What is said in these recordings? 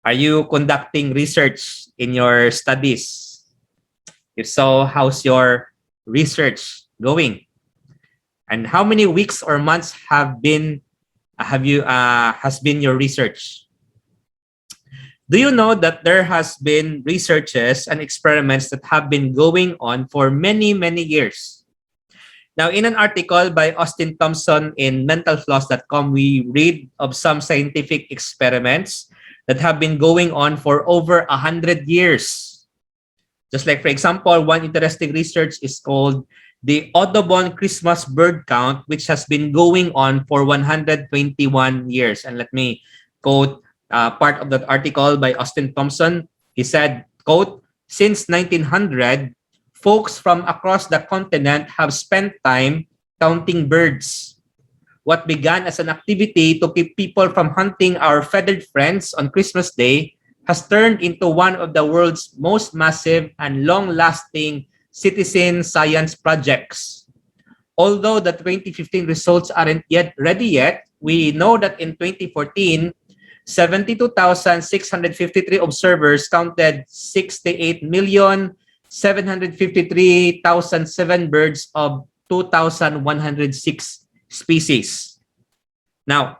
Are you conducting research in your studies? If so, how's your research going? And how many weeks or months has been your research? Do you know that there has been researches and experiments that have been going on for many, many years? Now, in an article by Austin Thompson in mentalfloss.com, we read of some scientific experiments that have been going on for over 100 years. Just like, for example, one interesting research is called the Audubon Christmas bird count, which has been going on for 121 years. And let me quote part of that article by Austin Thompson. He said, quote, "Since 1900, folks from across the continent have spent time counting birds. What began as an activity to keep people from hunting our feathered friends on Christmas Day has turned into one of the world's most massive and long-lasting citizen science projects. Although the 2015 results aren't yet ready yet, we know that in 2014, 72,653 observers counted 68,753,007 birds of 2,106 species. Now,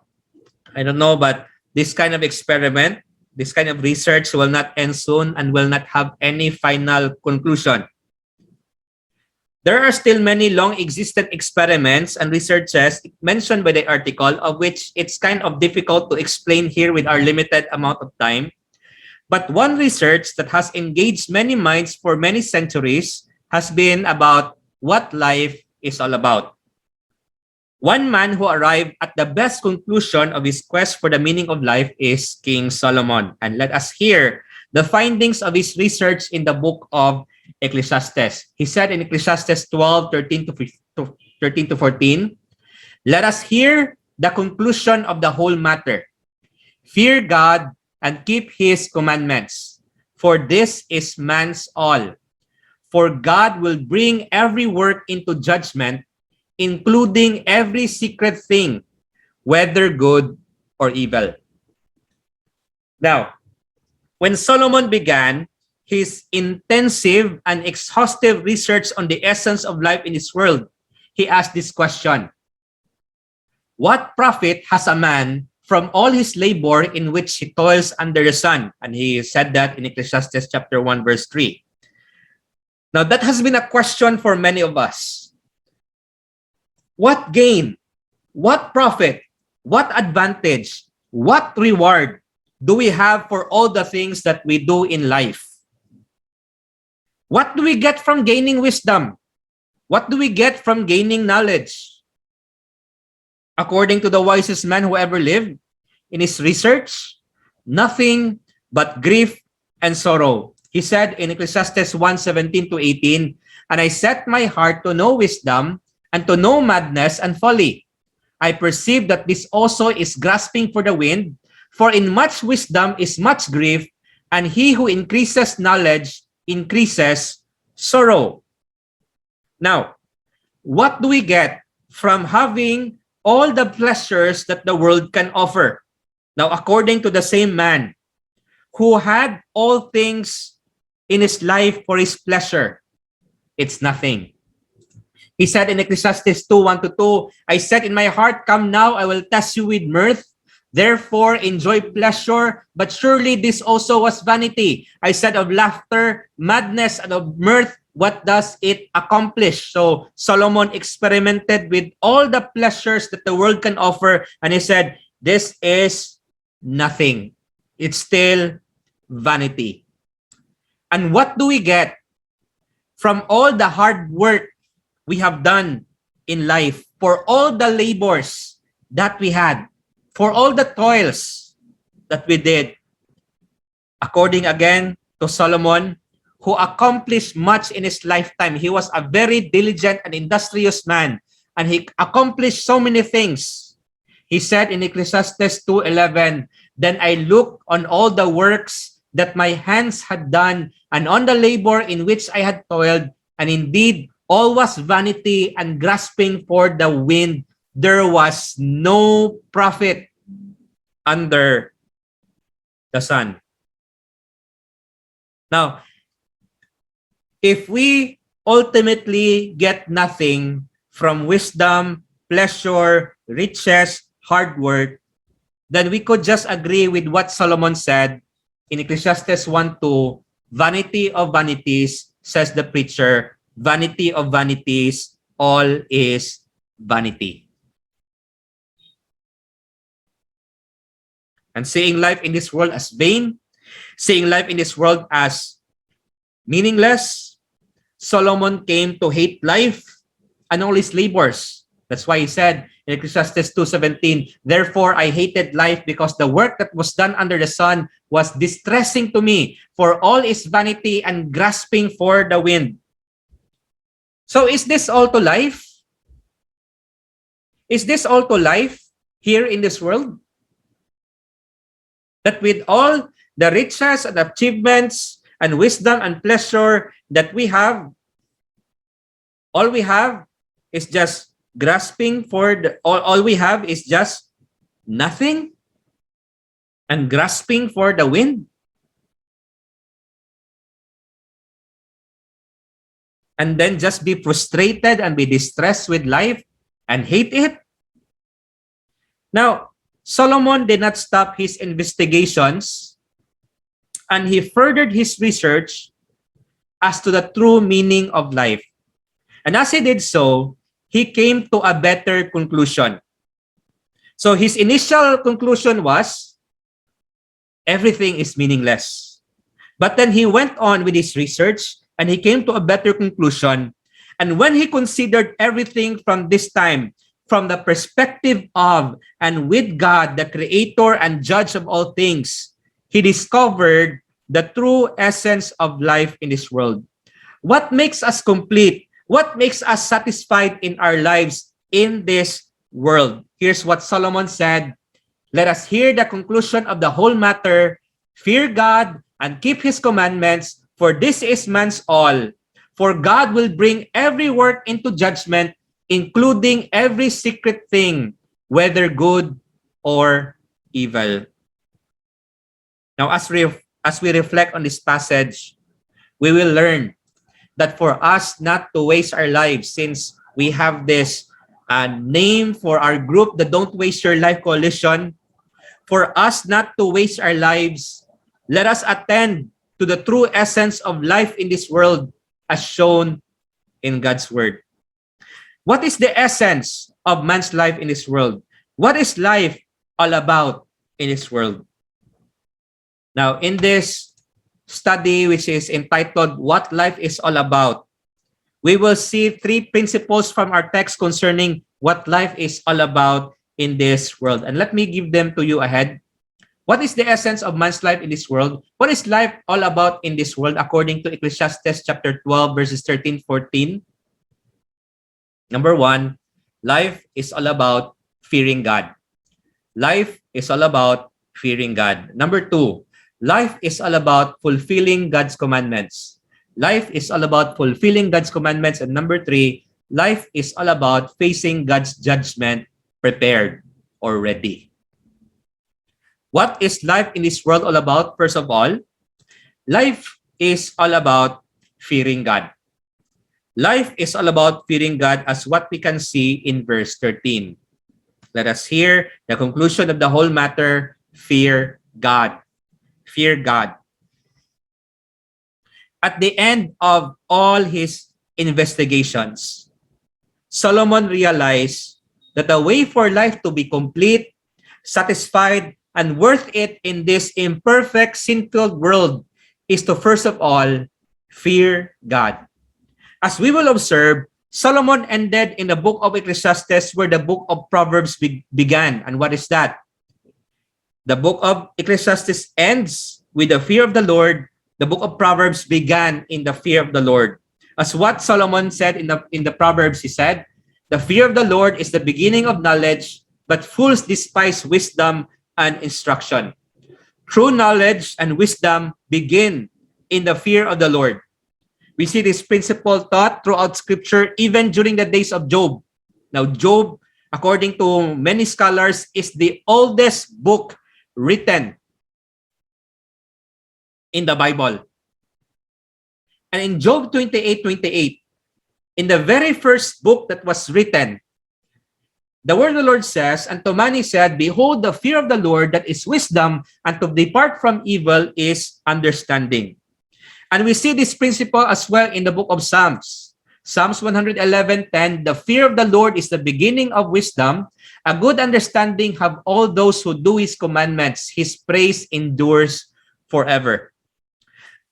I don't know, but this kind of experiment, this kind of research will not end soon and will not have any final conclusion. There are still many long-existent experiments and researches mentioned by the article, of which it's kind of difficult to explain here with our limited amount of time. But one research that has engaged many minds for many centuries has been about what life is all about. One man who arrived at the best conclusion of his quest for the meaning of life is King Solomon. And let us hear the findings of his research in the book of Ecclesiastes. He said in Ecclesiastes 12:13 to 14, "Let us hear the conclusion of the whole matter. Fear God and keep his commandments, for this is man's all. For God will bring every work into judgment, including every secret thing, whether good or evil." Now, when Solomon began his intensive and exhaustive research on the essence of life in this world, he asked this question: what profit has a man from all his labor in which he toils under the sun? And he said that in Ecclesiastes chapter 1, verse 3. Now, that has been a question for many of us. What gain, what profit, what advantage, what reward do we have for all the things that we do in life? What do we get from gaining wisdom? What do we get from gaining knowledge? According to the wisest man who ever lived, in his research, nothing but grief and sorrow. He said in Ecclesiastes 1:17 to 18, "And I set my heart to know wisdom and to know madness and folly. I perceive that this also is grasping for the wind, for in much wisdom is much grief, and he who increases knowledge increases sorrow." Now, what do we get from having all the pleasures that the world can offer? Now, according to the same man who had all things in his life for his pleasure, it's nothing. He said in Ecclesiastes 2:1 to 2, "I said in my heart, come now, I will test you with mirth. Therefore, enjoy pleasure, but surely this also was vanity. I said of laughter, madness, and of mirth, what does it accomplish?" So Solomon experimented with all the pleasures that the world can offer, and he said, this is nothing. It's still vanity. And what do we get from all the hard work we have done in life, for all the labors that we had, for all the toils that we did? According again to Solomon, who accomplished much in his lifetime. He was a very diligent and industrious man, and he accomplished so many things. He said in Ecclesiastes 2:11, "Then I looked on all the works that my hands had done, and on the labor in which I had toiled, and indeed all was vanity and grasping for the wind. There was no profit under the sun." Now, if we ultimately get nothing from wisdom, pleasure, riches, hard work, then we could just agree with what Solomon said in Ecclesiastes 1:2, vanity of vanities, says the preacher, vanity of vanities, all is vanity. And seeing life in this world as vain, seeing life in this world as meaningless, Solomon came to hate life and all his labors. That's why he said in Ecclesiastes 2:17, therefore I hated life because the work that was done under the sun was distressing to me, for all is vanity and grasping for the wind. So is this all to life? Is this all to life here in this world? That with all the riches and achievements and wisdom and pleasure that we have, all we have is just grasping for the, all we have is just nothing and grasping for the wind. And then just be frustrated and be distressed with life and hate it. Now, Solomon did not stop his investigations, and he furthered his research as to the true meaning of life. And as he did so, he came to a better conclusion. So his initial conclusion was, everything is meaningless. But then he went on with his research, and he came to a better conclusion. And when he considered everything from this time, from the perspective of and with God, the creator and judge of all things, he discovered the true essence of life in this world. What makes us complete? What makes us satisfied in our lives in this world? Here's what Solomon said. Let us hear the conclusion of the whole matter. Fear God and keep his commandments, for this is man's all. For God will bring every work into judgment, including every secret thing, whether good or evil. Now, as we reflect on this passage, we will learn that for us not to waste our lives, since we have this name for our group, the Don't Waste Your Life Coalition, for us not to waste our lives, let us attend to the true essence of life in this world as shown in God's Word. What is the essence of man's life in this world? What is life all about in this world? Now, in this study, which is entitled What Life is All About, we will see three principles from our text concerning what life is all about in this world. And let me give them to you ahead. What is the essence of man's life in this world? What is life all about in this world according to Ecclesiastes chapter 12, verses 13-14? Number one, life is all about fearing God. Life is all about fearing God. Number two, life is all about fulfilling God's commandments. Life is all about fulfilling God's commandments. And number three, life is all about facing God's judgment prepared or ready. What is life in this world all about? First of all, life is all about fearing God. Life is all about fearing God as what we can see in verse 13. Let us hear the conclusion of the whole matter. Fear God. Fear God. At the end of all his investigations, Solomon realized that the way for life to be complete, satisfied, and worth it in this imperfect, sin-filled world is to first of all fear God. As we will observe, Solomon ended in the book of Ecclesiastes where the book of Proverbs began. And what is that? The book of Ecclesiastes ends with the fear of the Lord. The book of Proverbs began in the fear of the Lord. As what Solomon said in the Proverbs, he said, the fear of the Lord is the beginning of knowledge, but fools despise wisdom and instruction. True knowledge and wisdom begin in the fear of the Lord. We see this principle taught throughout Scripture, even during the days of Job. Now, Job, according to many scholars, is the oldest book written in the Bible. And in Job 28:28, in the very first book that was written, the word of the Lord says, and to man he said, behold, the fear of the Lord that is wisdom, and to depart from evil is understanding. And we see this principle as well in the book of Psalms. Psalms 111:10, the fear of the Lord is the beginning of wisdom. A good understanding have all those who do his commandments. His praise endures forever.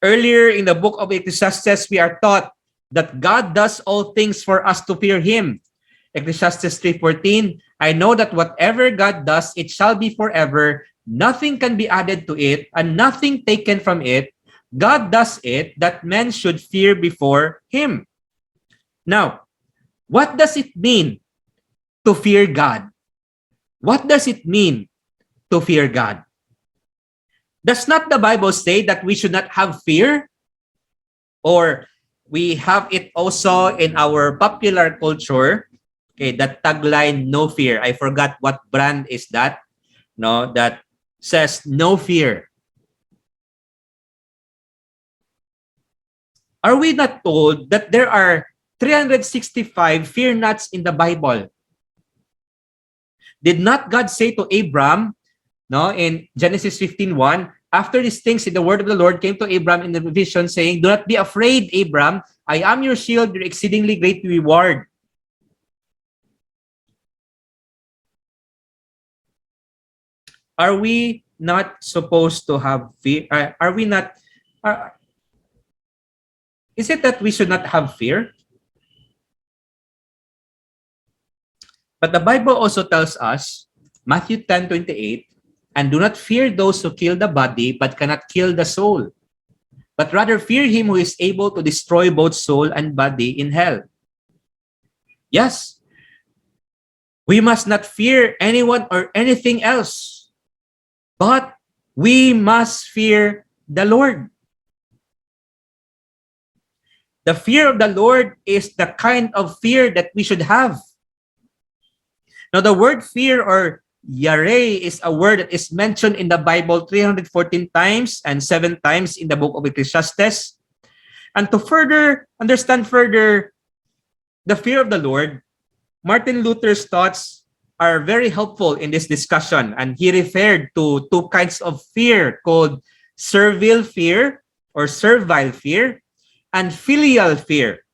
Earlier in the book of Ecclesiastes, we are taught that God does all things for us to fear him. Ecclesiastes 3:14, I know that whatever God does, it shall be forever. Nothing can be added to it, and nothing taken from it. God does it that men should fear before him. Now, what does it mean to fear God? What does it mean to fear God? Does not the Bible say that we should not have fear? Or we have it also in our popular culture, okay, that tagline, no fear. I forgot what brand is that, no, that says no fear. Are we not told that there are 365 fear nots in the Bible? Did not God say to Abram, no, in Genesis 15:1, after these things, the word of the Lord came to Abram in the vision, saying, do not be afraid, Abram. I am your shield, your exceedingly great reward. Are we not supposed to have fear? Are we not? Is it that we should not have fear? But the Bible also tells us, Matthew 10:28, and do not fear those who kill the body, but cannot kill the soul. But rather fear him who is able to destroy both soul and body in hell. Yes, we must not fear anyone or anything else, but we must fear the Lord. The fear of the Lord is the kind of fear that we should have. Now, the word fear or yare is a word that is mentioned in the Bible 314 times and 7 times in the book of Ecclesiastes. And to further understand further the fear of the Lord, Martin Luther's thoughts are very helpful in this discussion. And he referred to 2 kinds of fear called servile fear or servile fear and filial fear.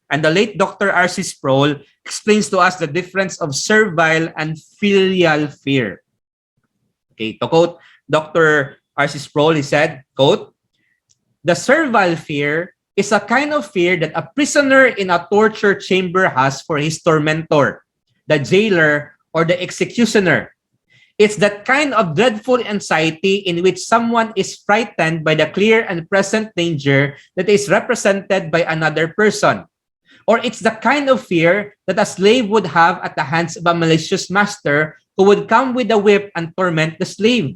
And the late Dr. R.C. Sproul explains to us the difference of servile and filial fear. Okay, to quote Dr. R.C. Sproul, he said, quote, the servile fear is a kind of fear that a prisoner in a torture chamber has for his tormentor, the jailer, or the executioner. It's that kind of dreadful anxiety in which someone is frightened by the clear and present danger that is represented by another person. Or it's the kind of fear that a slave would have at the hands of a malicious master who would come with a whip and torment the slave.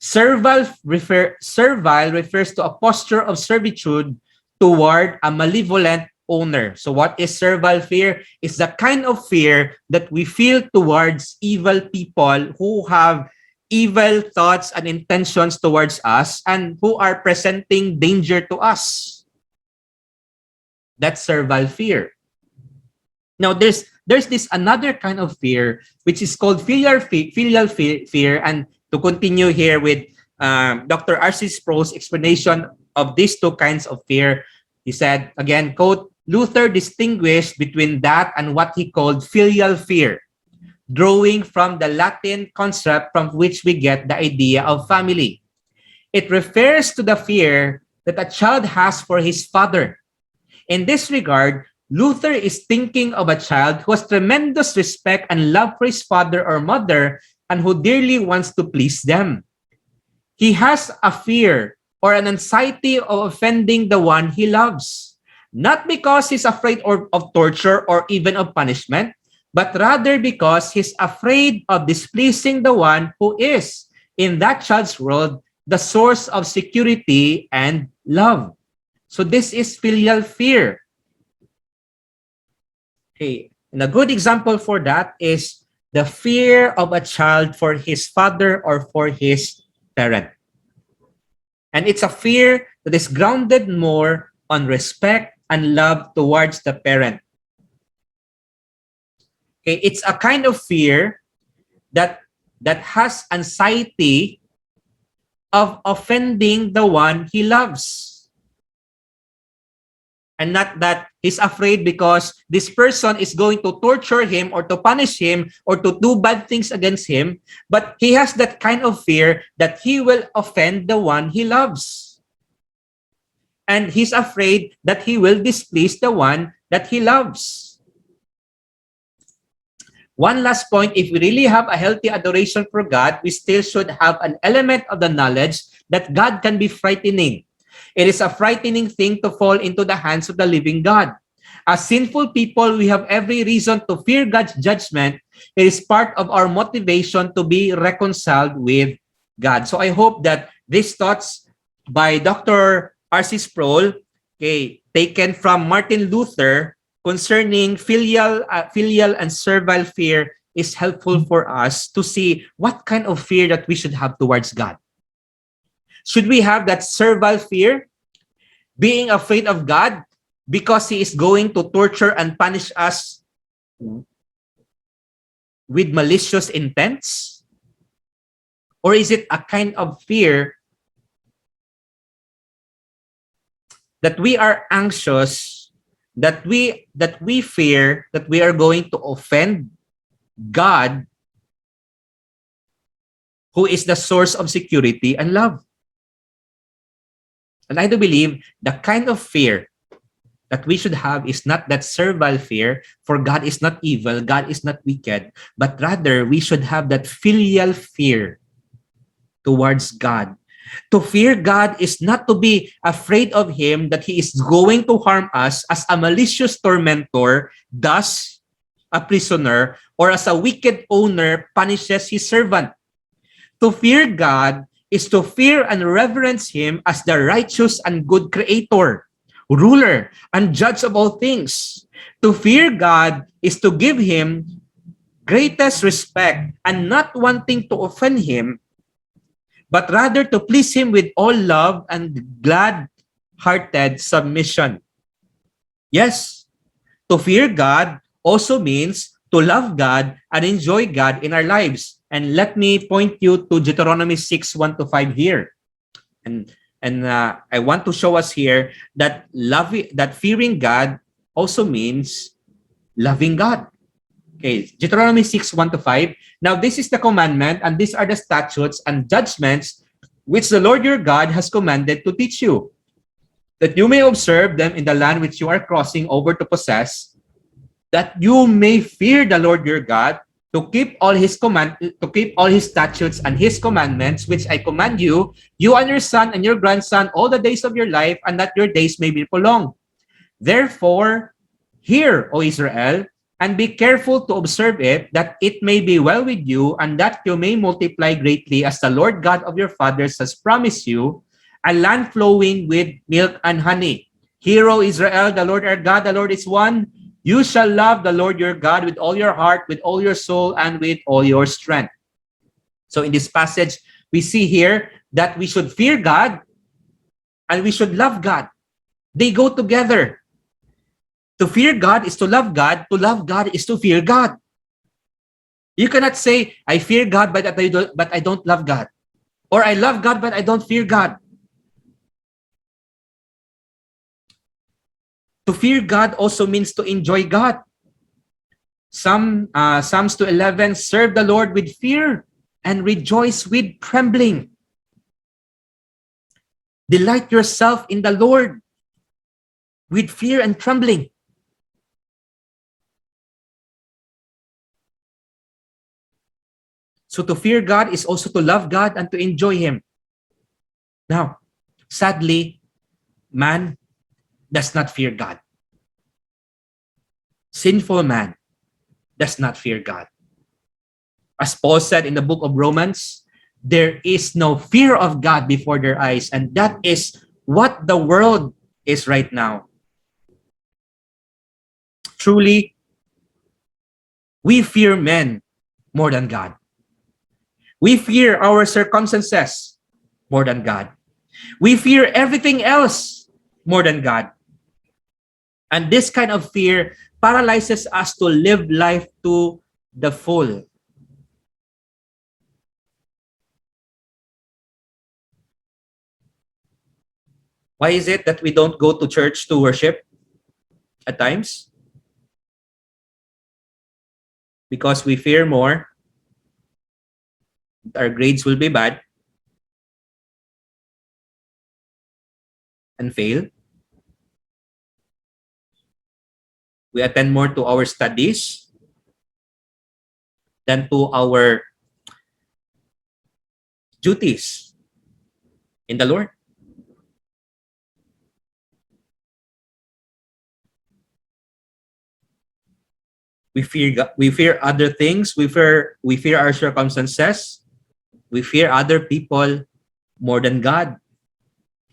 Servile refers to a posture of servitude toward a malevolent owner. So what is servile fear? It's the kind of fear that we feel towards evil people who have evil thoughts and intentions towards us and who are presenting danger to us. That's servile fear. Now, there's this another kind of fear, which is called filial fear. And to continue here with Dr. R.C. Sproul's explanation of these 2 kinds of fear, he said, again, quote, Luther distinguished between that and what he called filial fear, drawing from the Latin concept from which we get the idea of family. It refers to the fear that a child has for his father. In this regard, Luther is thinking of a child who has tremendous respect and love for his father or mother and who dearly wants to please them. He has a fear or an anxiety of offending the one he loves, not because he's afraid of torture or even of punishment, but rather because he's afraid of displeasing the one who is, in that child's world, the source of security and love. So this is filial fear. Okay, and a good example for that is the fear of a child for his father or for his parent. And it's a fear that is grounded more on respect and love towards the parent. Okay, it's a kind of fear that has anxiety of offending the one he loves. And not that he's afraid because this person is going to torture him or to punish him or to do bad things against him, but he has that kind of fear that he will offend the one he loves. And he's afraid that he will displease the one that he loves. One last point, if we really have a healthy adoration for God, we still should have an element of the knowledge that God can be frightening. It is a frightening thing to fall into the hands of the living God. As sinful people, we have every reason to fear God's judgment. It is part of our motivation to be reconciled with God. So I hope that these thoughts by Dr. R.C. Sproul, okay, taken from Martin Luther concerning filial and servile fear is helpful for us to see what kind of fear that we should have towards God. Should we have that servile fear, being afraid of God because He is going to torture and punish us with malicious intents? Or is it a kind of fear that we are anxious, that we fear that we are going to offend God, who is the source of security and love? And I do believe the kind of fear that we should have is not that servile fear, for God is not evil, God is not wicked, but rather we should have that filial fear towards God. To fear God is not to be afraid of Him that He is going to harm us as a malicious tormentor does a prisoner, or as a wicked owner punishes his servant. To fear God is to fear and reverence Him as the righteous and good Creator, ruler, and judge of all things. To fear God is to give Him greatest respect and not wanting to offend Him, but rather to please Him with all love and glad-hearted submission. Yes, to fear God also means to love God and enjoy God in our lives. And let me point you to Deuteronomy 6:1-5 here. And I want to show us here that fearing God also means loving God. Okay, Deuteronomy 6:1-5. Now this is the commandment, and these are the statutes and judgments which the Lord your God has commanded to teach you, that you may observe them in the land which you are crossing over to possess, that you may fear the Lord your God, to keep all His statutes and His commandments, which I command you, you and your son and your grandson, all the days of your life, and that your days may be prolonged. Therefore, hear, O Israel, and be careful to observe it, that it may be well with you, and that you may multiply greatly, as the Lord God of your fathers has promised you, a land flowing with milk and honey. Hear, O Israel, the Lord our God, the Lord is one. You shall love the Lord your God with all your heart, with all your soul, and with all your strength. So in this passage, we see here that we should fear God and we should love God. They go together. To fear God is to love God. To love God is to fear God. You cannot say, I fear God, but I don't love God. Or I love God, but I don't fear God. To fear God also means to enjoy God. Psalms 2:11, serve the Lord with fear and rejoice with trembling. Delight yourself in the Lord with fear and trembling. So to fear God is also to love God and to enjoy Him. Now, sadly, man does not fear God. Sinful man does not fear God. As Paul said in the book of Romans, there is no fear of God before their eyes, and that is what the world is right now. Truly, we fear men more than God. We fear our circumstances more than God. We fear everything else more than God. And this kind of fear paralyzes us to live life to the full. Why is it that we don't go to church to worship at times? Because we fear more, our grades will be bad and fail. We attend more to our studies than to our duties in the Lord. We fear other things. We fear our circumstances. We fear other people more than God.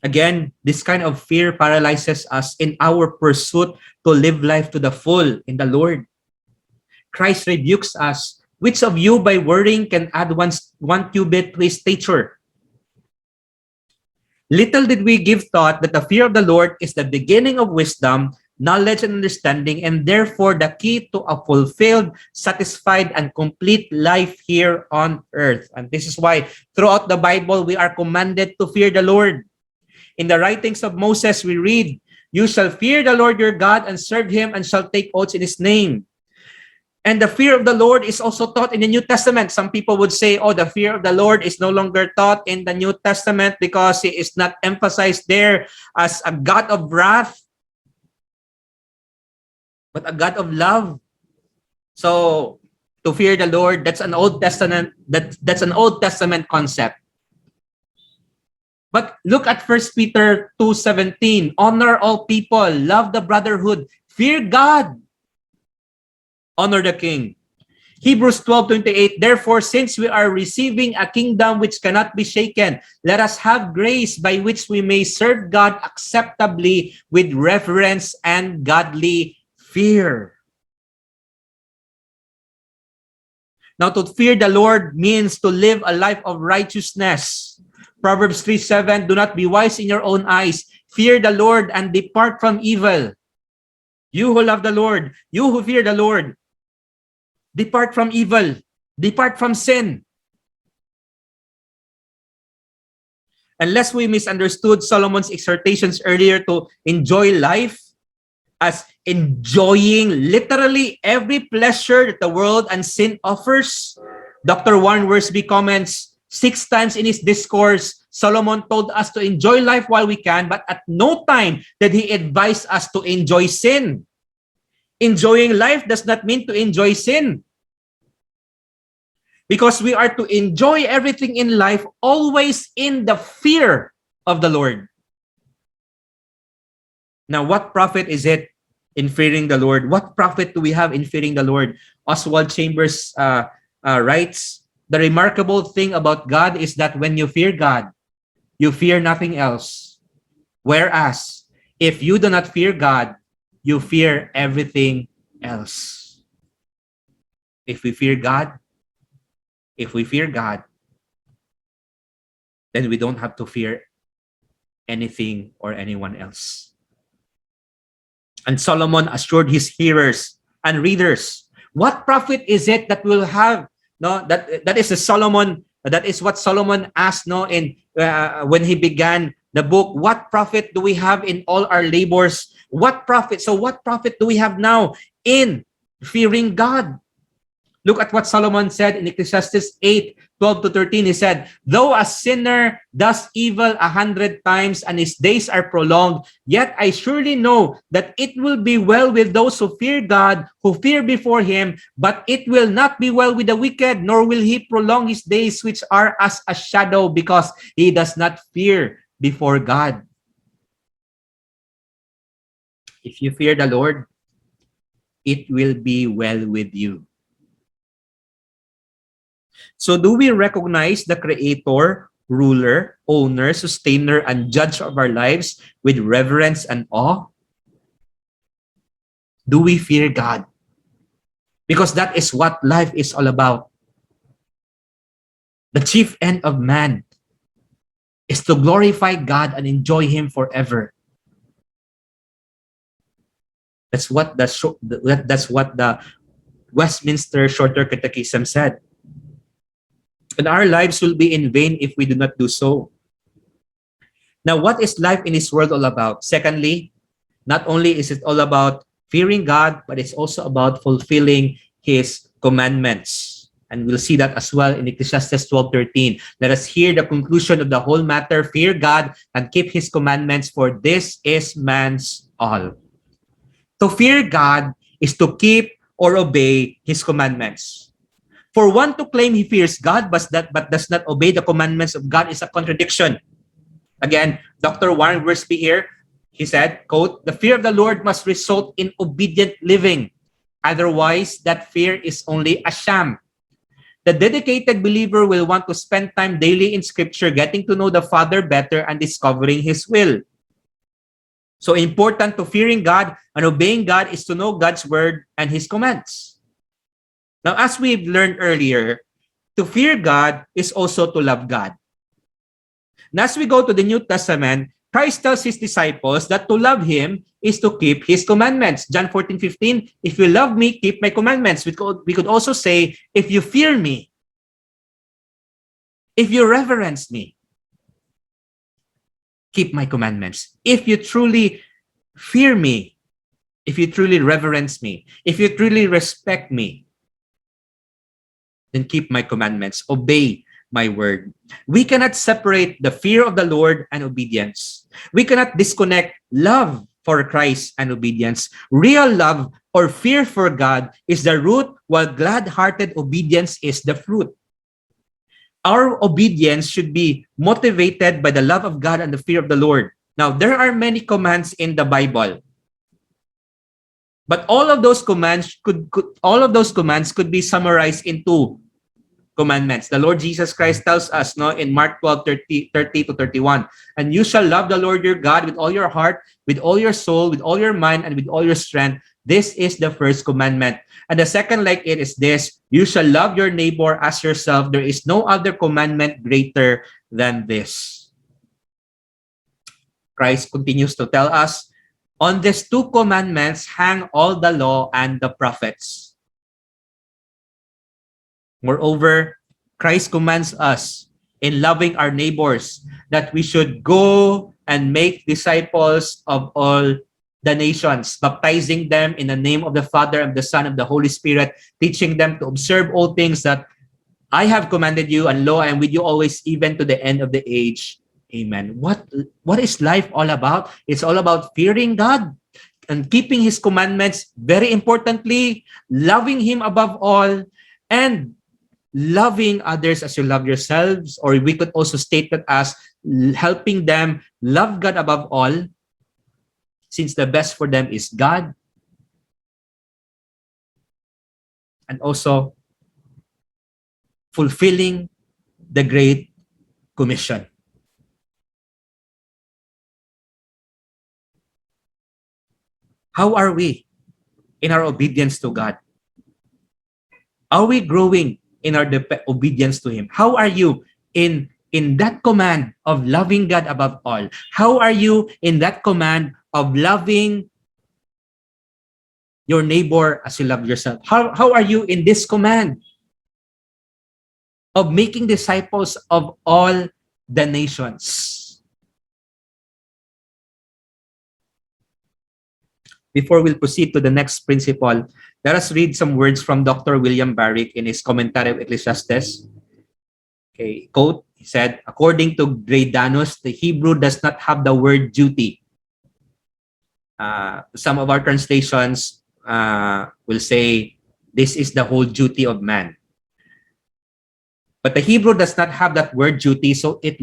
Again, this kind of fear paralyzes us in our pursuit to live life to the full in the Lord. Christ rebukes us. Which of you by worrying can add one cubit to his stature? Little did we give thought that the fear of the Lord is the beginning of wisdom, knowledge, and understanding, and therefore the key to a fulfilled, satisfied, and complete life here on earth. And this is why throughout the Bible, we are commanded to fear the Lord. In the writings of Moses, we read, "You shall fear the Lord your God and serve him and shall take oaths in his name." And the fear of the Lord is also taught in the New Testament. Some people would say, oh, the fear of the Lord is no longer taught in the New Testament because he is not emphasized there as a God of wrath, but a God of love. So to fear the Lord, that's an Old Testament, that's an Old Testament concept. But look at 1 Peter 2:17. Honor all people, love the brotherhood, fear God, honor the king. Hebrews 12:28. Therefore, since we are receiving a kingdom which cannot be shaken, let us have grace by which we may serve God acceptably with reverence and godly fear. Now, to fear the Lord means to live a life of righteousness. Proverbs 3:7. Do not be wise in your own eyes. Fear the Lord and depart from evil. You who love the Lord, you who fear the Lord, depart from evil. Depart from sin. Unless we misunderstood Solomon's exhortations earlier to enjoy life as enjoying literally every pleasure that the world and sin offers. Dr. Warren Wiersbe comments, 6 times in his discourse, Solomon told us to enjoy life while we can, but at no time did he advise us to enjoy sin. Enjoying life does not mean to enjoy sin. Because we are to enjoy everything in life always in the fear of the Lord. Now, what profit is it in fearing the Lord? What profit do we have in fearing the Lord? Oswald Chambers writes, the remarkable thing about God is that when you fear God, you fear nothing else. Whereas, if you do not fear God, you fear everything else. If we fear God, then we don't have to fear anything or anyone else. And Solomon assured his hearers and readers, what profit is it that we'll have? No, that is what Solomon asked, no, in when he began the book. What profit do we have in all our labors? What profit? So what profit do we have now in fearing God? Look at what Solomon said in Ecclesiastes 8:12-13. He said, though a sinner does evil 100 times and his days are prolonged, yet I surely know that it will be well with those who fear God, who fear before him, but it will not be well with the wicked, nor will he prolong his days, which are as a shadow, because he does not fear before God. If you fear the Lord, it will be well with you. So do we recognize the creator, ruler, owner, sustainer, and judge of our lives with reverence and awe? Do we fear God? Because that is what life is all about. The chief end of man is to glorify God and enjoy him forever. That's what that's what the Westminster Shorter Catechism said. And our lives will be in vain if we do not do so. Now, what is life in this world all about? Secondly, not only is it all about fearing God, but it's also about fulfilling His commandments. And we'll see that as well in Ecclesiastes 12:13. Let us hear the conclusion of the whole matter. Fear God and keep His commandments, for this is man's all. To fear God is to keep or obey His commandments. For one to claim he fears God but does not obey the commandments of God is a contradiction. Again, Dr. Warren Wiersbe here, he said, quote, "The fear of the Lord must result in obedient living. Otherwise, that fear is only a sham. The dedicated believer will want to spend time daily in Scripture, getting to know the Father better and discovering His will." So important to fearing God and obeying God is to know God's word and His commands. Now, as we've learned earlier, to fear God is also to love God. Now, as we go to the New Testament, Christ tells His disciples that to love Him is to keep His commandments. John 14:15, "If you love me, keep my commandments." We could also say, if you fear me, if you reverence me, keep my commandments. If you truly fear me, if you truly reverence me, if you truly respect me, then keep my commandments, obey my word. We cannot separate the fear of the Lord and obedience. We cannot disconnect love for Christ and obedience. Real love or fear for God is the root, while glad-hearted obedience is the fruit. Our obedience should be motivated by the love of God and the fear of the Lord. Now, there are many commands in the Bible. But all of those commands could be summarized into commandments. The Lord Jesus Christ tells us in Mark 12:30-31, "And you shall love the Lord your God with all your heart, with all your soul, with all your mind, and with all your strength. This is the first commandment. And the second like it is this, you shall love your neighbor as yourself. There is no other commandment greater than this." Christ continues to tell us, "On these two commandments hang all the law and the prophets." Moreover, Christ commands us in loving our neighbors that we should go and make disciples of all the nations, baptizing them in the name of the Father, and the Son, and the Holy Spirit, teaching them to observe all things that I have commanded you, and lo, I am with you always, even to the end of the age. Amen. What is life all about? It's all about fearing God and keeping His commandments. Very importantly, loving Him above all, and loving others as you love yourselves. Or we could also state that as helping them love God above all, since the best for them is God. And also fulfilling the Great Commission. How are we in our obedience to God? Are we growing in our obedience to Him? How are you in that command of loving God above all? How are you in that command of loving your neighbor as you love yourself? How are you in this command of making disciples of all the nations? Before we'll proceed to the next principle, let us read some words from Dr. William Barrick in his commentary of Ecclesiastes. Okay, quote, he said, "According to Gradanos, the Hebrew does not have the word duty." Some of our translations will say, "This is the whole duty of man." But the Hebrew does not have that word duty, so it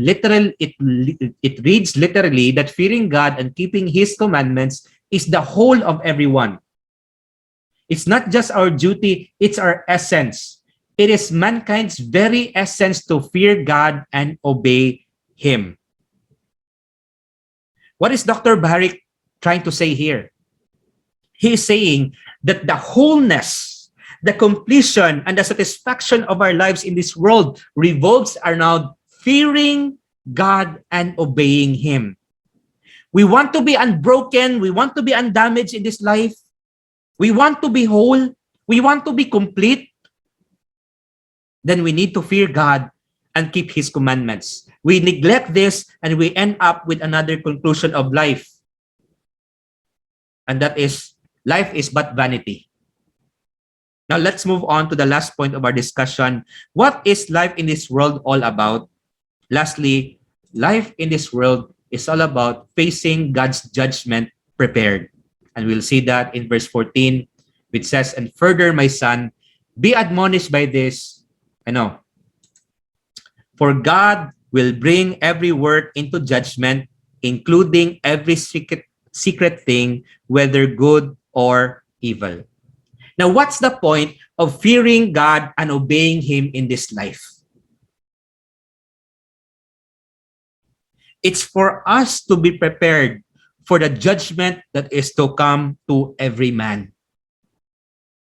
reads literally that fearing God and keeping His commandments is the whole of everyone. It's not just our duty, it's our essence. It is mankind's very essence to fear God and obey Him. What is Dr. Barrick trying to say here? He is saying that the wholeness, the completion, and the satisfaction of our lives in this world revolves around fearing God and obeying Him. We want to be unbroken. We want to be undamaged in this life. we want to be whole, we want to be complete, then we need to fear God and keep His commandments. We neglect this and we end up with another conclusion of life. And that is, life is but vanity. Now let's move on to the last point of our discussion. What is life in this world all about? Lastly, life in this world is all about facing God's judgment prepared. And we'll see that in verse 14, which says, "And further, my son, be admonished by this, for God will bring every work into judgment, including every secret thing, whether good or evil." Now, what's the point of fearing God and obeying Him in this life? It's for us to be prepared for the judgment that is to come to every man.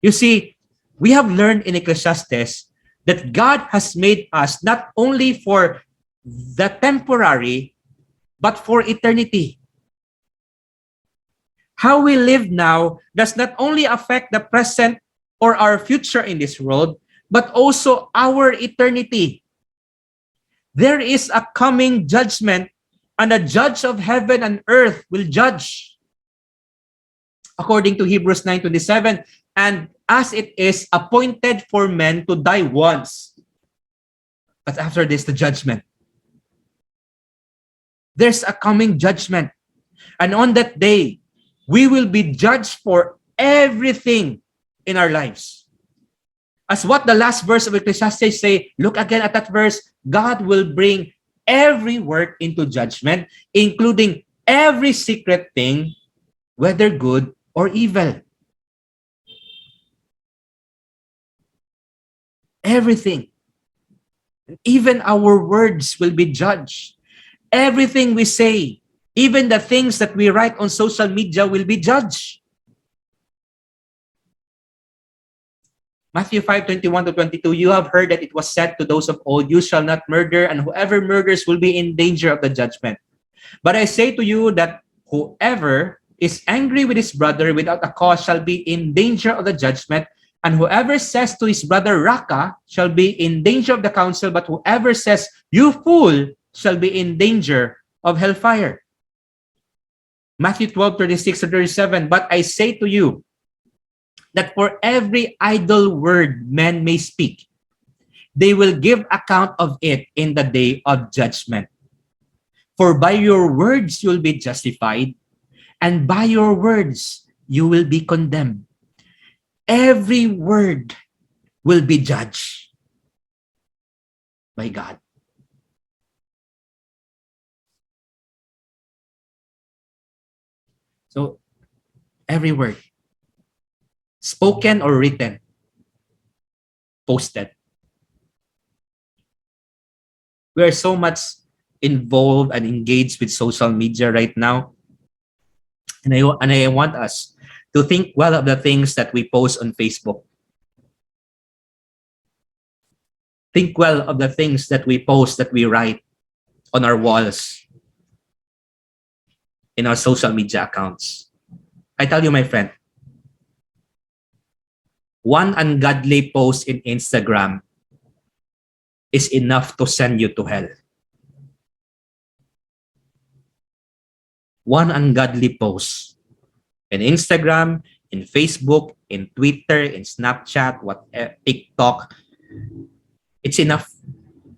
You see, we have learned in Ecclesiastes that God has made us not only for the temporary, but for eternity. How we live now does not only affect the present or our future in this world, but also our eternity. There is a coming judgment, and the judge of heaven and earth will judge. According to Hebrews 9:27, and as it is appointed for men to die once, but after this, the judgment. There's a coming judgment. And on that day, we will be judged for everything in our lives. As what the last verse of Ecclesiastes say, look again at that verse, God will bring every work into judgment, including every secret thing, whether good or evil. Everything. Even our words will be judged. Everything we say, even the things that we write on social media will be judged. Matthew 5:21-22, you have heard that it was said to those of old, you shall not murder, and whoever murders will be in danger of the judgment. But I say to you that whoever is angry with his brother without a cause shall be in danger of the judgment, and whoever says to his brother, Raka, shall be in danger of the council, but whoever says, you fool, shall be in danger of hellfire. Matthew 12:36-37, but I say to you that for every idle word men may speak, they will give account of it in the day of judgment. For by your words you will be justified, and by your words you will be condemned. Every word will be judged by God. So, every word, spoken or written, posted. We are so much involved and engaged with social media right now. And I want us to think well of the things that we post on Facebook. Think well of the things that we post, that we write on our walls, in our social media accounts. I tell you, my friend, one ungodly post in Instagram is enough to send you to hell. One ungodly post in Instagram, in Facebook, in Twitter, in Snapchat, TikTok, it's enough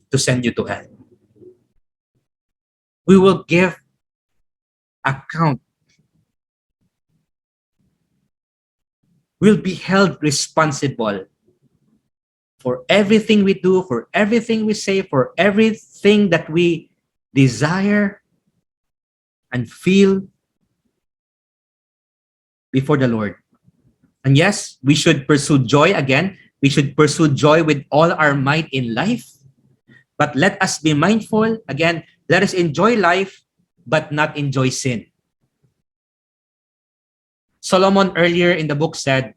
to send you to hell. We will give account. We'll be held responsible for everything we do, for everything we say, for everything that we desire and feel before the Lord. And yes, we should pursue joy again. We should pursue joy with all our might in life. But let us be mindful, again, let us enjoy life, but not enjoy sin. Solomon earlier in the book said,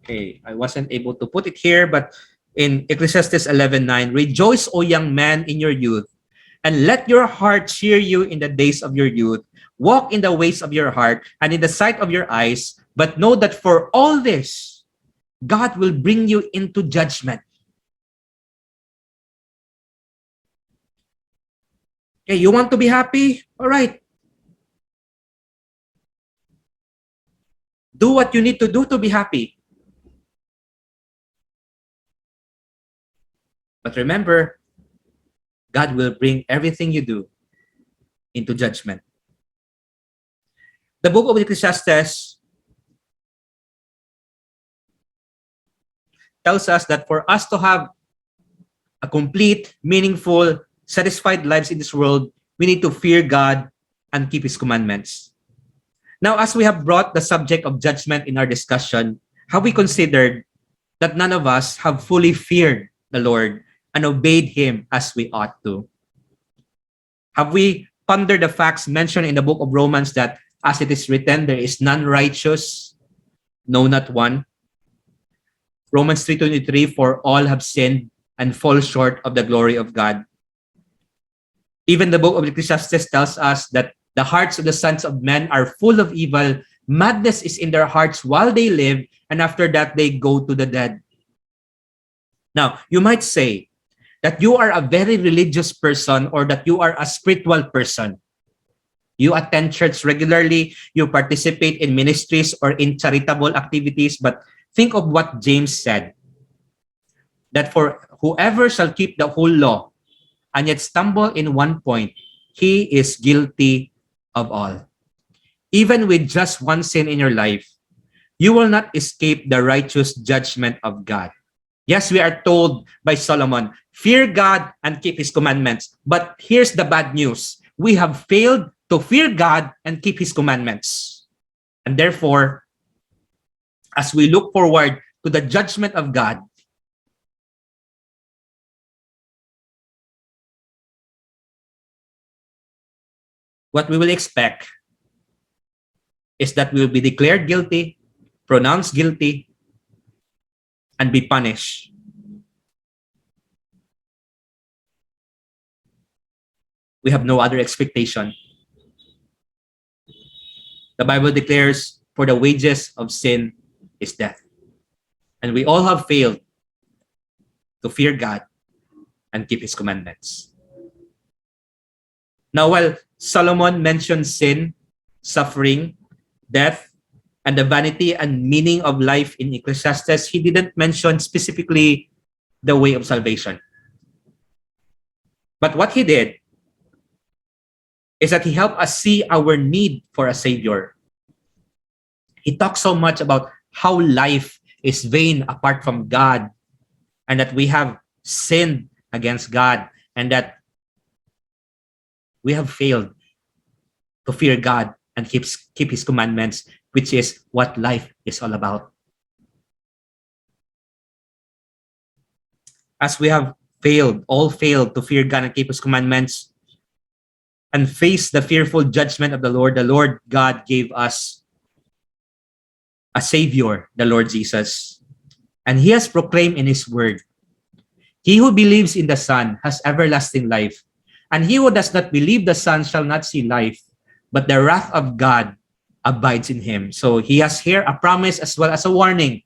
okay, I wasn't able to put it here, but in Ecclesiastes 11:9, rejoice, O young man, in your youth, and let your heart cheer you in the days of your youth. Walk in the ways of your heart, and in the sight of your eyes, But know that for all this, God will bring you into judgment. Okay, you want to be happy? All right. Do what you need to do to be happy. But remember, God will bring everything you do into judgment. The book of Ecclesiastes tells us that for us to have a complete, meaningful, satisfied lives in this world, we need to fear God and keep His commandments. Now, as we have brought the subject of judgment in our discussion, have we considered that none of us have fully feared the Lord and obeyed Him as we ought to? Have we pondered the facts mentioned in the book of Romans that, as it is written, there is none righteous, no, not one? Romans 3:23, for all have sinned and fall short of the glory of God. Even the book of Ecclesiastes tells us that the hearts of the sons of men are full of evil. Madness is in their hearts while they live, and after that they go to the dead. Now, you might say that you are a very religious person or that you are a spiritual person. You attend church regularly, you participate in ministries or in charitable activities, but think of what James said, that for whoever shall keep the whole law and yet stumble in one point, he is guilty of all. Even with just one sin in your life, you will not escape the righteous judgment of God. Yes, we are told by Solomon, fear God and keep His commandments. But here's the bad news. We have failed to fear God and keep His commandments. And therefore, as we look forward to the judgment of God, what we will expect is that we will be declared guilty, pronounced guilty, and be punished. We have no other expectation. The Bible declares, for the wages of sin is death. And we all have failed to fear God and keep His commandments. Now, while Solomon mentioned sin, suffering, death, and the vanity and meaning of life in Ecclesiastes, he didn't mention specifically the way of salvation. But what he did is that he helped us see our need for a Savior. He talked so much about how life is vain apart from God, and that we have sinned against God, and that we have failed to fear God and keep His commandments, which is what life is all about. As we have all failed to fear God and keep His commandments and face the fearful judgment of the Lord God gave us a Savior, the Lord Jesus. And He has proclaimed in His word, he who believes in the Son has everlasting life, and he who does not believe the Son shall not see life, but the wrath of God abides in him. So He has here a promise as well as a warning.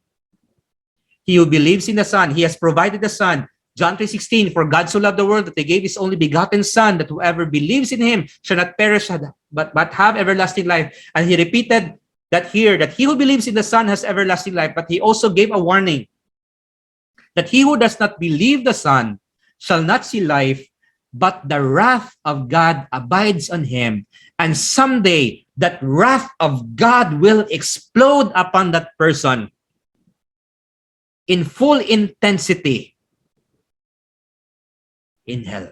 He who believes in the Son, He has provided the Son. John 3:16, for God so loved the world that He gave His only begotten Son, that whoever believes in Him shall not perish but have everlasting life. And He repeated that here, that he who believes in the Son has everlasting life, but He also gave a warning that he who does not believe the Son shall not see life, but the wrath of God abides on him. And someday, that wrath of God will explode upon that person in full intensity in hell.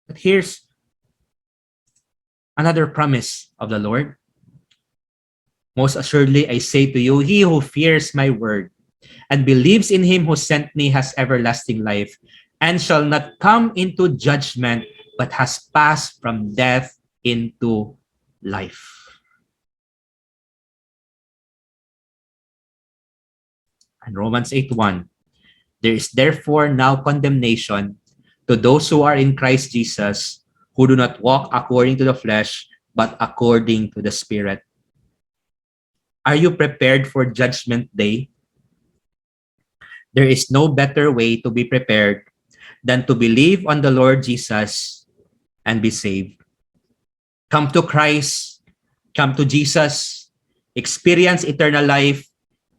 But here's another promise of the Lord. Most assuredly, I say to you, he who fears my word and believes in him who sent me has everlasting life and shall not come into judgment, but has passed from death into life. And Romans 8:1, there is therefore now condemnation to those who are in Christ Jesus, who do not walk according to the flesh, but according to the Spirit. Are you prepared for Judgment Day? There is no better way to be prepared than to believe on the Lord Jesus and be saved. Come to Christ, come to Jesus, experience eternal life,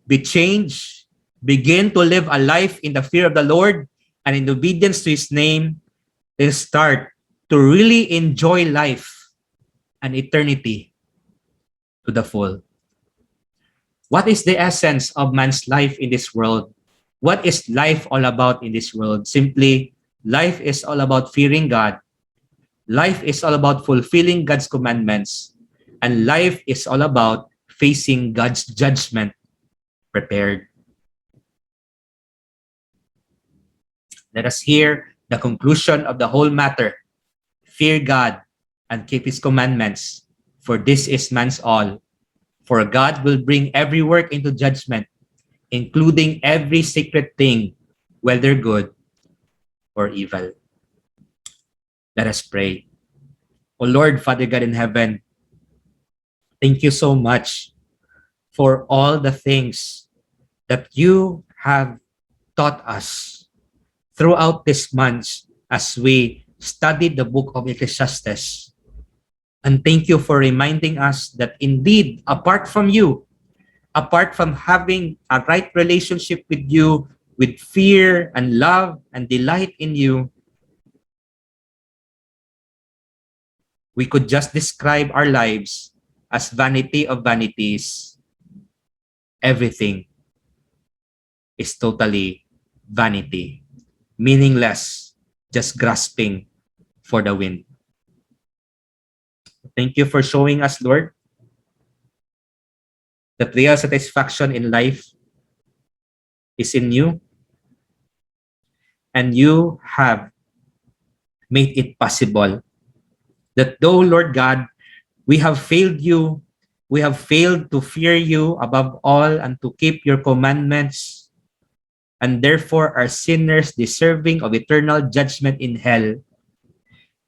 be changed, begin to live a life in the fear of the Lord and in obedience to His name, then start to really enjoy life and eternity to the full. What is the essence of man's life in this world? What is life all about in this world? Simply, life is all about fearing God. Life is all about fulfilling God's commandments. And life is all about facing God's judgment prepared. Let us hear the conclusion of the whole matter. Fear God and keep His commandments, for this is man's all. For God will bring every work into judgment, including every secret thing, whether good or evil. Let us pray. O Lord, Father God in heaven, thank you so much for all the things that you have taught us throughout this month as we studied the book of Ecclesiastes. And thank you for reminding us that indeed, apart from you, apart from having a right relationship with you, with fear and love and delight in you, we could just describe our lives as vanity of vanities. Everything is totally vanity, meaningless, just grasping for the wind. Thank you for showing us, Lord, that real satisfaction in life is in you, and you have made it possible that though, Lord God, we have failed you, we have failed to fear you above all and to keep your commandments, and therefore are sinners deserving of eternal judgment in hell,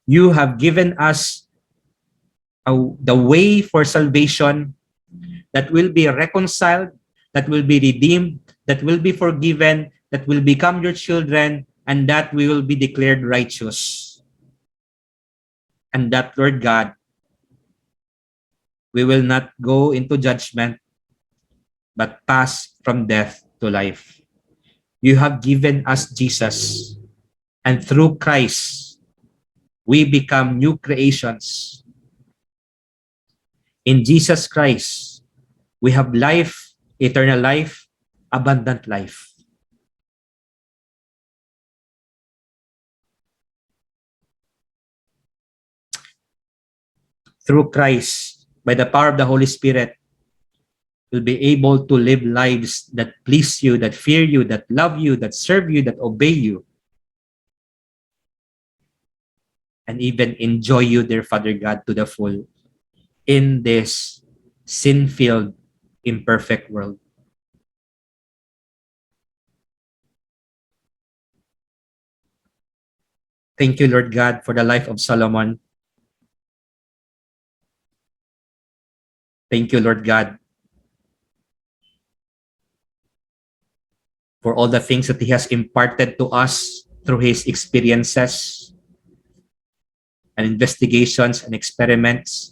you have given us the way for salvation that will be reconciled, that will be redeemed, that will be forgiven, that will become your children, and that we will be declared righteous. And that, Lord God, we will not go into judgment, but pass from death to life. You have given us Jesus, and through Christ, we become new creations. In Jesus Christ, we have life, eternal life, abundant life. Through Christ, by the power of the Holy Spirit, we'll be able to live lives that please you, that fear you, that love you, that serve you, that obey you, and even enjoy you, dear Father God, to the full in this sin-filled, imperfect world. Thank you, Lord God, for the life of Solomon. Thank you, Lord God, for all the things that He has imparted to us through His experiences and investigations and experiments.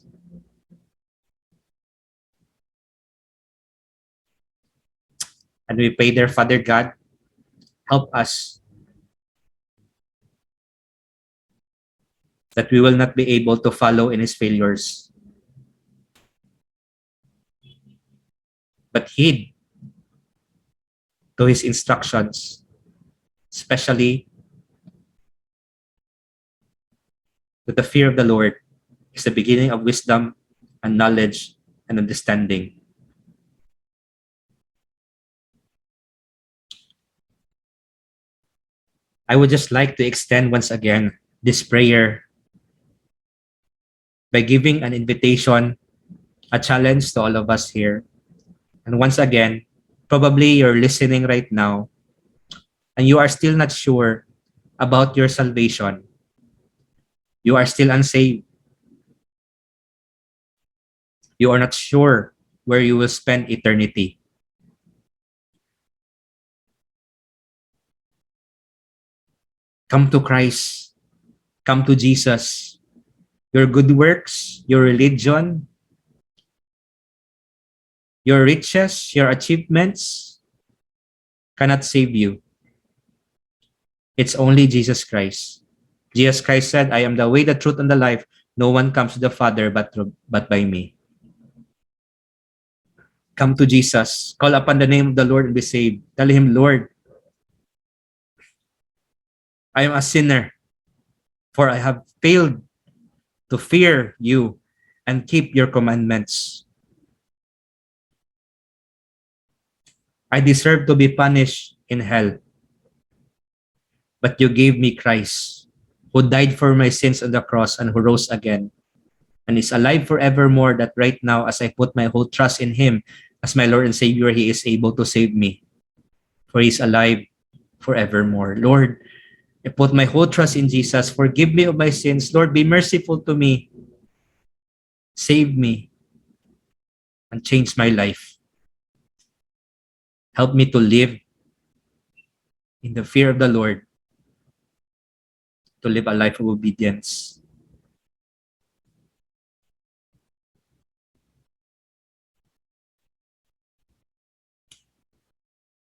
And we pray, dear Father God, help us that we will not be able to follow in His failures, but heed to His instructions, especially that the fear of the Lord is the beginning of wisdom and knowledge and understanding. I would just like to extend once again this prayer by giving an invitation, a challenge to all of us here. And once again, probably you're listening right now and you are still not sure about your salvation. You are still unsaved. You are not sure where you will spend eternity. Come to Christ. Come to Jesus. Your good works, your religion, your riches, your achievements cannot save you. It's only Jesus Christ. Jesus Christ said, I am the way, the truth, and the life. No one comes to the Father but by me. Come to Jesus. Call upon the name of the Lord and be saved. Tell him, Lord, I am a sinner, for I have failed to fear you and keep your commandments. I deserve to be punished in hell, but you gave me Christ, who died for my sins on the cross and who rose again and is alive forevermore, that right now, as I put my whole trust in him as my Lord and Savior, he is able to save me, for he is alive forevermore. Lord, I put my whole trust in Jesus. Forgive me of my sins. Lord, be merciful to me. Save me and change my life. Help me to live in the fear of the Lord, to live a life of obedience.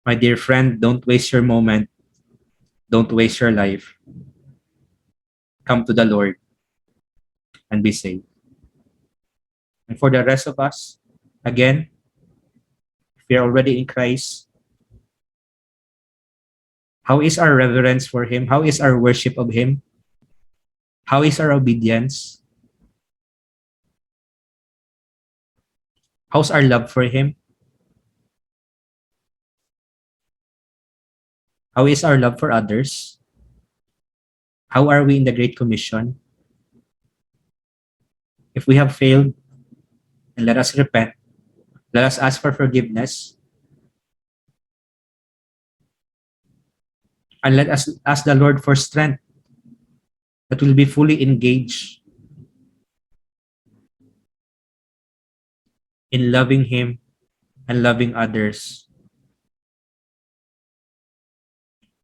My dear friend, don't waste your moment. Don't waste your life. Come to the Lord and be saved. And for the rest of us, again, if we are already in Christ, how is our reverence for him? How is our worship of him? How is our obedience? How's our love for him? How is our love for others? How are we in the Great Commission? If we have failed, then let us repent. Let us ask for forgiveness. And let us ask the Lord for strength that will be fully engaged in loving him and loving others,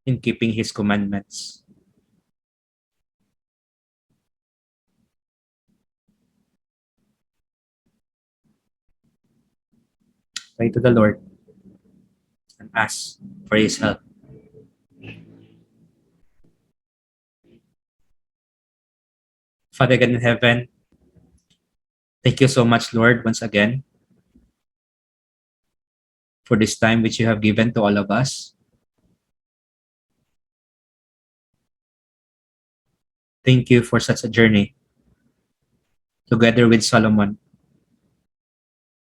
in keeping his commandments. Pray to the Lord and ask for his help. Father God in heaven, thank you so much, Lord, once again, for this time which you have given to all of us. Thank you for such a journey together with Solomon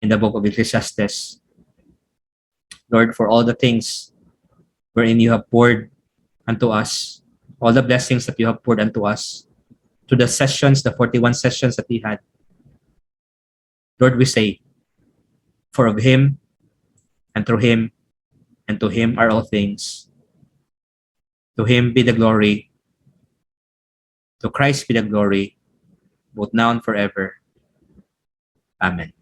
in the book of Ecclesiastes. Lord, for all the things wherein you have poured unto us, all the blessings that you have poured unto us, to the sessions, the 41 sessions that we had. Lord, we say, for of him, and through him, and to him are all things. To him be the glory. To Christ be the glory, both now and forever. Amen.